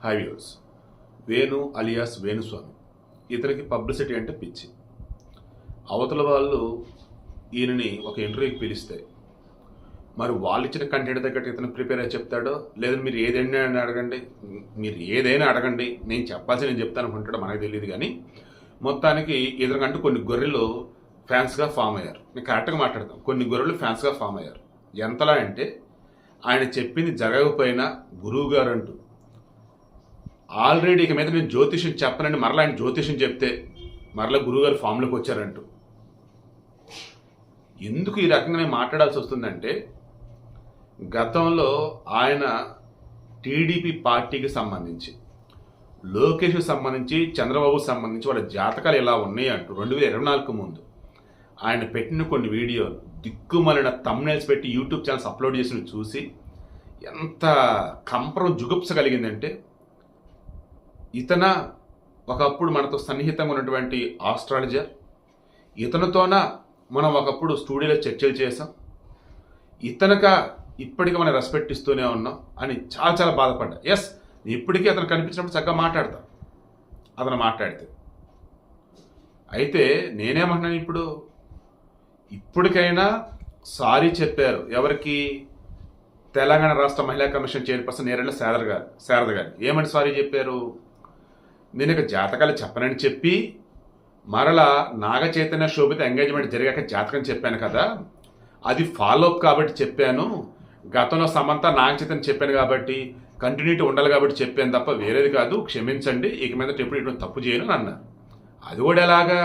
High views. Venu alias Venu Swamy. ఇతనికి publicity అంటే పిచ్చి. అవతల వాళ్ళు ఈయనని ఒక ఇంటర్వ్యూకి పిలిస్తే మరి వాళ్ళు ఇచ్చిన కంటెంట్ తగ్గట్టు ఇతను ప్రిపేర్ అయ్యి చెప్తాడో, లేదా మీరు ఏదైనా అడగండి నేను చెప్పాల్సి నేను చెప్తాను అనుకుంటాడో మనకు తెలియదు. కానీ మొత్తానికి ఇతనికంటూ కొన్ని గొర్రెలు ఫ్యాన్స్గా ఫామ్ అయ్యారు. నేను కరెక్ట్గా మాట్లాడతాను. కొన్ని గొర్రెలు ఫ్యాన్స్గా ఫామ్ అయ్యారు. ఎంతలా అంటే ఆయన చెప్పింది జరగకపోయినా గురువు గారు అంటూ ఆల్రెడీ ఇక మీద నేను జ్యోతిష్యం చెప్పనండి, మరలా ఆయన జ్యోతిష్యం చెప్తే మరలా గురువుగారు ఫామ్లోకి వచ్చారంటూ. ఎందుకు ఈ రకంగా నేను మాట్లాడాల్సి వస్తుందంటే, గతంలో ఆయన టీడీపీ పార్టీకి సంబంధించి, లోకేష్కి సంబంధించి, చంద్రబాబుకి సంబంధించి వాళ్ళ జాతకాలు ఎలా ఉన్నాయి అంటూ 2024 ముందు ఆయన పెట్టిన కొన్ని వీడియోలు దిక్కుమలిన థంబ్నెయిల్స్ పెట్టి యూట్యూబ్ ఛానల్స్ అప్లోడ్ చేసినవి చూసి ఎంత కంపరం జుగుప్స కలిగిందంటే, ఇతన ఒకప్పుడు మనతో సన్నిహితంగా ఉన్నటువంటి ఆస్ట్రాలజర్, ఇతనితోన మనం ఒకప్పుడు స్టూడియోలో చర్చలు చేసాం, ఇతనక ఇప్పటికీ మనం రెస్పెక్ట్ ఇస్తూనే ఉన్నాం అని చాలా చాలా బాధపడ్డా. ఎస్, ఇప్పటికీ అతను కనిపించినప్పుడు చక్కగా మాట్లాడతాం అతను మాట్లాడితే. అయితే నేనేమంటున్నాను, ఇప్పటికైనా సారీ చెప్పారు. ఎవరికి? తెలంగాణ రాష్ట్ర మహిళా కమిషన్ చైర్పర్సన్ నేరెళ్ల శారద గారు. ఏమని సారీ చెప్పారు? నేను ఇక జాతకాలు చెప్పనని చెప్పి మరలా నాగ చైతన్య శోభిత ఎంగేజ్మెంట్ జరిగాక జాతకం చెప్పాను కదా, అది ఫాలోఅప్ కాబట్టి చెప్పాను. గతంలో సమంత నాగ చైతన్య చెప్పాను కాబట్టి కంటిన్యూటీ ఉండాలి కాబట్టి చెప్పాను తప్ప వేరేది కాదు, క్షమించండి, ఇక మీద ఎప్పుడు ఇటువంటి తప్పు చేయను అని అన్నారు. అది కూడా ఎలాగా?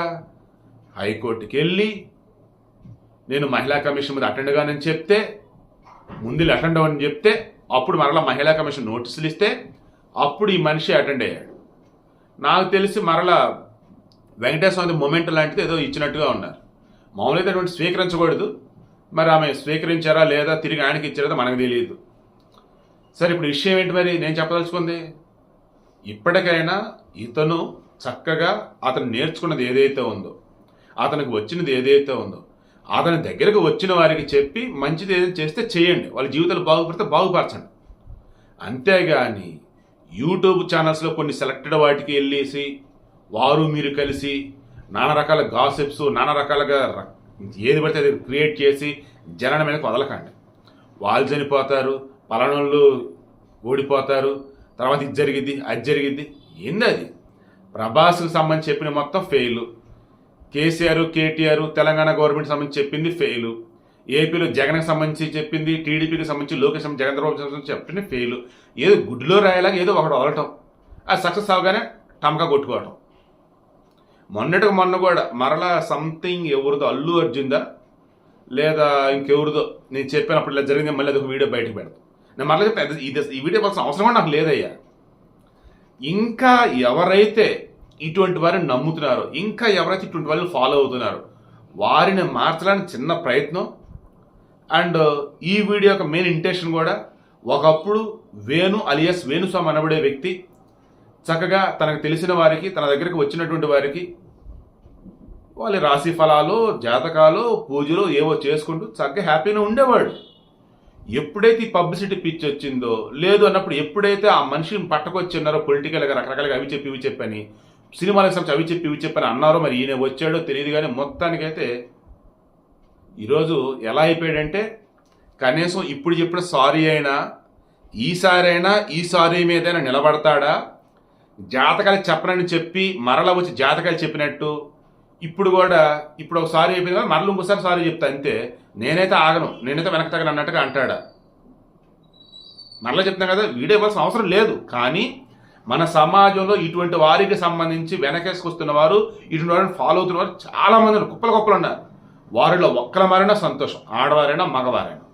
హైకోర్టుకి వెళ్ళి నేను మహిళా కమిషన్ మీద అటెండ్ కానని చెప్తే, ముందు అటెండ్ అవ్వని చెప్తే, అప్పుడు మరలా మహిళా కమిషన్ నోటీసులు ఇస్తే అప్పుడు ఈ మనిషి అటెండ్ అయ్యాడు. నాకు తెలిసి మరలా వెంకటేశ్వర స్వామి మొమెంట్ లాంటిది ఏదో ఇచ్చినట్టుగా ఉన్నారు. మామూలుగా అటువంటి స్వీకరించకూడదు. మరి ఆమె స్వీకరించారా లేదా, తిరిగి ఆయనకి ఇచ్చారా మనకు తెలియదు. సరే, ఇప్పుడు విషయం ఏంటి మరి నేను చెప్పదలుచుకుంది? ఇప్పటికైనా ఇతను చక్కగా అతను నేర్చుకున్నది ఏదైతే ఉందో, అతనికి వచ్చినది ఏదైతే ఉందో, అతని దగ్గరకు వచ్చిన వారికి చెప్పి మంచిది ఏదైనా చేస్తే చేయండి, వాళ్ళ జీవితాలు బాగుపడితే బాగుపరచండి. అంతేగాని యూట్యూబ్ ఛానల్స్లో కొన్ని సెలెక్టెడ్ వాటికి వెళ్ళేసి వారు మీరు కలిసి నానా రకాల గాసిప్స్, నానా రకాలుగా ఏది పడితే అది క్రియేట్ చేసి జనాల మీదకి వదలకండి. వాళ్ళు చనిపోతారు, పలానోళ్ళు ఓడిపోతారు, తర్వాత ఇది జరిగిద్ది అది జరిగిద్ది. ఏంది అది? ప్రభాస్కి సంబంధించి చెప్పిన మొత్తం ఫెయిలు, కేసీఆర్ కేటీఆర్ తెలంగాణ గవర్నమెంట్ సంబంధించి చెప్పింది ఫెయిలు, ఏపీలో జగన్కి సంబంధించి చెప్పింది, టీడీపీకి సంబంధించి లోకేష్ జగన్బాబు సంబంధించి చెప్పింది ఫెయిలు. ఏదో గుడ్లో రాయేలాగా ఏదో ఒకటి వదలటం, అది సక్సెస్ అవగానే టమకా కొట్టుకోవటం. మొన్న కూడా మరలా సంథింగ్ ఎవరిదో అల్లు అర్జున్దా లేదా ఇంకెవరిదో నేను చెప్పినప్పుడు ఇలా జరిగింది, మళ్ళీ అదొక వీడియో బయటకు పెడతాం. నేను మళ్ళీ చెప్తాను, ఈ వీడియో కోసం అవసరం కూడా నాకు లేదయ్యా. ఇంకా ఎవరైతే ఇటువంటి వారిని నమ్ముతున్నారో, ఇంకా ఎవరైతే ఇటువంటి వాళ్ళని ఫాలో అవుతున్నారో వారిని మార్చడానికి చిన్న ప్రయత్నం. అండ్ ఈ వీడియో యొక్క మెయిన్ ఇంటెన్షన్ కూడా, ఒకప్పుడు వేణు అలియాస్ వేణుస్వామి అనబడే వ్యక్తి చక్కగా తనకు తెలిసిన వారికి, తన దగ్గరికి వచ్చినటువంటి వారికి వాళ్ళ రాశి ఫలాలు, జాతకాలు, పూజలు ఏవో చేసుకుంటూ చక్కగా హ్యాపీగా ఉండేవాడు. ఎప్పుడైతే ఈ పబ్లిసిటీ పిచ్చి వచ్చిందో, లేదు అన్నప్పుడు ఎప్పుడైతే ఆ మనిషిని పట్టుకొచ్చి ఉన్నారో పొలిటికల్గా రకరకాలుగా అవి చెప్పి ఇవి చెప్పని, సినిమాలకు సంబంధించి అవి చెప్పి ఇవి చెప్పని అన్నారో, మరి ఈయన వచ్చాడో తెలియదు. కానీ మొత్తానికైతే ఈరోజు ఎలా అయిపోయాడంటే, కనీసం ఇప్పుడు చెప్పిన సారీ అయినా ఈసారైనా ఈ సారీ మీదైనా నిలబడతాడా? జాతకాలు చెప్పనని చెప్పి మరలా వచ్చి జాతకాలు చెప్పినట్టు ఇప్పుడు ఒకసారి అయిపోయింది కదా, మరలా ఇంకోసారి సారీ చెప్తా అంతే, నేనైతే ఆగను, నేనైతే వెనక్కి తగను అన్నట్టుగా అంటాడా? మరలా చెప్తాను కదా, వీడియో ఇవ్వాల్సిన అవసరం లేదు. కానీ మన సమాజంలో ఇటువంటి వారికి సంబంధించి వెనకేసుకొస్తున్న వారు, ఇటువంటి వారిని ఫాలో అవుతున్న వారు చాలామంది కుప్పలు ఉన్నారు. వారిలో ఒక్కల మారైనా సంతోషం, ఆడవారైనా మగవారైనా.